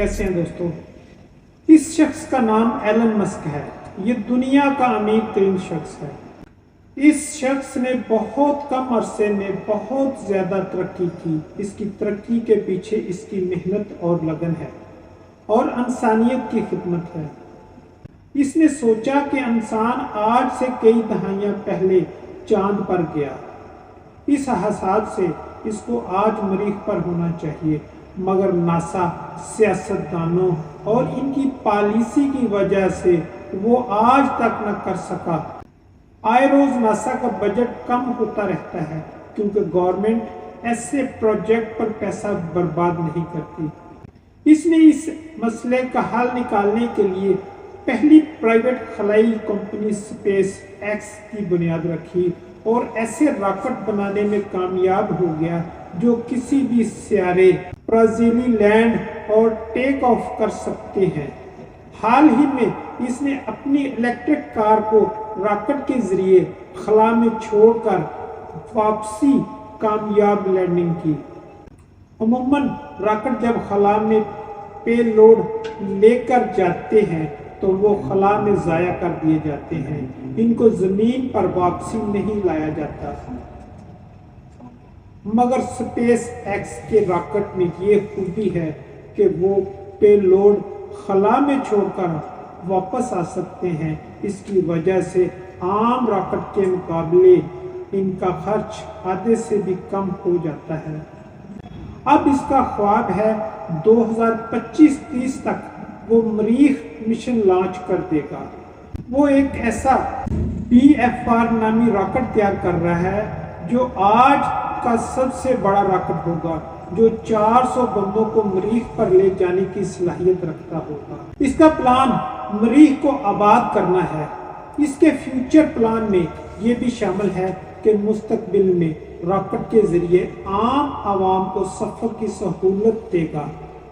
कैसे हैं दोस्तों। इस शख्स का नाम एलन मस्क है। ये दुनिया का अमीर तरीन शख्स है। इस शख्स ने बहुत कम अरसे में बहुत ज़्यादा तरक्की की। इसकी तरक्की के पीछे इसकी मेहनत और लगन है और इंसानियत की खिदमत है। इसने सोचा कि इंसान आज से कई दहाइयाँ पहले चांद पर गया। इस हसास से इसको आज मरीख पर होना चाहिए, मगर नासा, सियासतदानों और इनकी पॉलिसी की वजह से वो आज तक न कर सका। आए रोज नासा का बजट कम होता रहता है क्योंकि गवर्नमेंट ऐसे प्रोजेक्ट पर पैसा बर्बाद नहीं करती। इसने इस मसले का हल निकालने के लिए पहली प्राइवेट खलाई कंपनी स्पेस एक्स की बुनियाद रखी और ऐसे रॉकेट बनाने में कामयाब हो गया जो किसी भी सियारे ब्राजीली लैंड और टेक ऑफ कर सकते हैं। हाल ही में इसने अपनी इलेक्ट्रिक कार को रॉकेट के जरिए खला में छोड़कर वापसी कामयाब लैंडिंग की। अमूमन रॉकेट जब खला में पेलोड लेकर जाते हैं तो वो खला में ज़ाया कर दिए जाते हैं। इनको ज़मीन पर वापसी नहीं लाया जाता। मगर स्पेस एक्स के रॉकेट में ये खूबी है कि वो पेलोड खला में छोड़कर वापस आ सकते हैं। इसकी वजह से आम रॉकेट के मुकाबले इनका खर्च आधे से भी कम हो जाता है। अब इसका ख्वाब है 2025-30 तक वो मरीख मिशन लॉन्च कर देगा। वो एक ऐसा BFR नामी रॉकेट तैयार कर रहा है जो आज का सबसे बड़ा रॉकेट होगा, जो 400 बमों को मरीख पर ले जाने की सलाहियत रखता होगा। इसका प्लान मरीख को आबाद करना है। इसके फ्यूचर प्लान में ये भी शामिल है कि मुस्तकबिल में रॉकेट के जरिए आम आवाम को सफर की सहूलत देगा,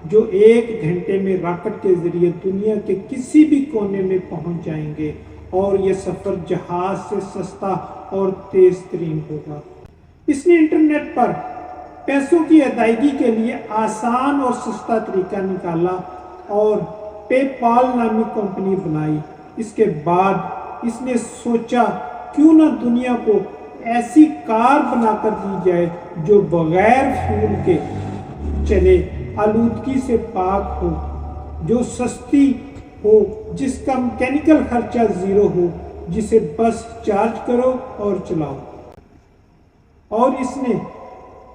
जो 1 घंटे में रॉकेट के जरिए दुनिया के किसी भी कोने में पहुंच जाएंगे और ये सफर जहाज से सस्ता और तेज तरीन होगा। इसने इंटरनेट पर पैसों की अदायगी के लिए आसान और सस्ता तरीका निकाला और पेपाल नामी कंपनी बनाई। इसके बाद इसने सोचा क्यों ना दुनिया को ऐसी कार बनाकर दी जाए जो बगैर फ्यूल के चले, आलूदगी से पाक हो, जो सस्ती हो, जिसका मैकेनिकल खर्चा ज़ीरो हो, जिसे बस चार्ज करो और चलाओ। और इसने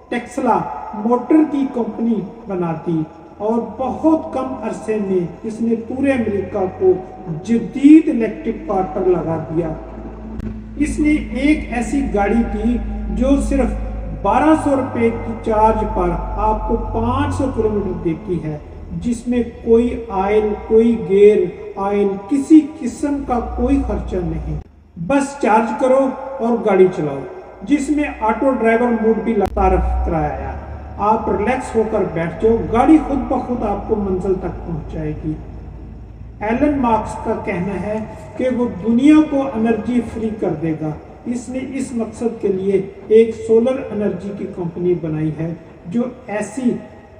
टेस्ला मोटर की कंपनी बना दी और बहुत कम अरसे में इसने पूरे अमेरिका को जदीद इलेक्ट्रिक कार पर लगा दिया। इसने एक ऐसी गाड़ी दी जो सिर्फ 1200 रुपये की चार्ज पर आपको 500 किलोमीटर देती है, जिसमें कोई ऑयल, कोई गेयर ऑयल, किसी किस्म का कोई खर्चा नहीं। बस चार्ज करो और गाड़ी चलाओ, जिसमें ऑटो ड्राइवर मोड भी तारफ कराया। आप रिलैक्स होकर बैठ जाओ, गाड़ी खुद ब खुद आपको मंजिल तक पहुंचाएगी। एलन मस्क का कहना है कि वो दुनिया को एनर्जी फ्री कर देगा। इसने इस मकसद के लिए एक सोलर एनर्जी की कंपनी बनाई है जो ऐसी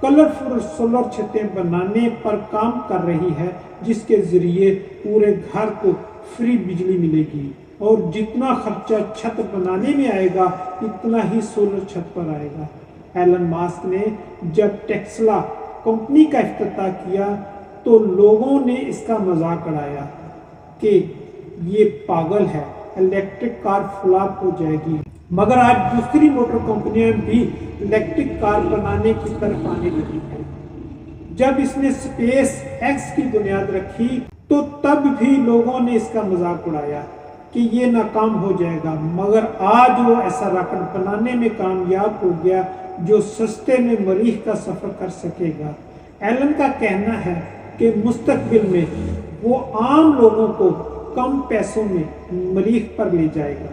कलरफुल सोलर छतें बनाने पर काम कर रही है जिसके जरिए पूरे घर को फ्री बिजली मिलेगी और जितना खर्चा छत बनाने में आएगा इतना ही सोलर छत पर आएगा। एलन मस्क ने जब टेस्ला कंपनी का इफ्तिताह किया तो लोगों ने इसका मजाक उड़ाया कि ये पागल है, इलेक्ट्रिक कार फ्लॉप हो जाएगी। मगर आज दूसरी मोटर कंपनियां भी इलेक्ट्रिक कार बनाने की तरफ आने लगी हैं। जब इसने स्पेस एक्स की बुनियाद रखी तो तब भी लोगों ने इसका मजाक उड़ाया कि ये नाकाम हो जाएगा, मगर आज वो ऐसा रॉकेट बनाने में कामयाब हो गया जो सस्ते में मरीख का सफर कर सकेगा। एलन का कहना है कि मुस्तकबिल में वो आम लोगों को कम पैसों में मरीख पर ले जाएगा।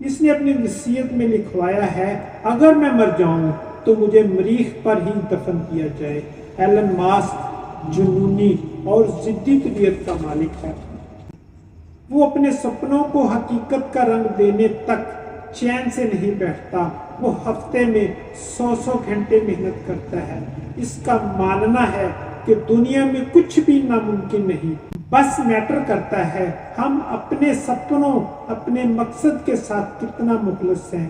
इसने अपनी वसीयत में लिखवाया है, अगर मैं मर जाऊं तो मुझे मरीख पर ही दफन किया जाए। एलन मस्क जुनूनी और जिद्दी तबीयत का मालिक है। वो अपने सपनों को हकीकत का रंग देने तक चैन से नहीं बैठता। वो हफ्ते में 100 घंटे मेहनत करता है। इसका मानना है कि दुनिया में कुछ भी नामुमकिन नहीं, बस मैटर करता है हम अपने सपनों, अपने मकसद के साथ कितना मुखलिस हैं।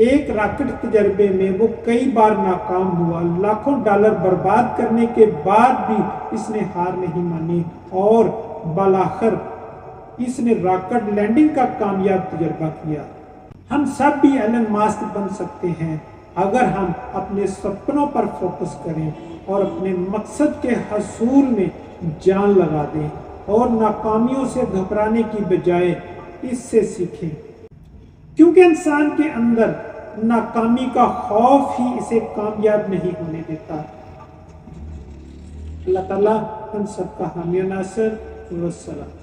एक रॉकेट तजर्बे में वो कई बार नाकाम हुआ, लाखों डॉलर बर्बाद करने के बाद भी इसने हार नहीं मानी और बालाखिर इसने रॉकेट लैंडिंग का कामयाब तजर्बा किया। हम सब भी एलन मास्क बन सकते हैं अगर हम अपने सपनों पर फोकस करें और अपने मकसद के हसूल में जान लगा दें और नाकामियों से घबराने की बजाय इससे सीखें, क्योंकि इंसान के अंदर नाकामी का खौफ ही इसे कामयाब नहीं होने देता। अल्लाह ताला हम सबका हामी नासर। वस्सलाम।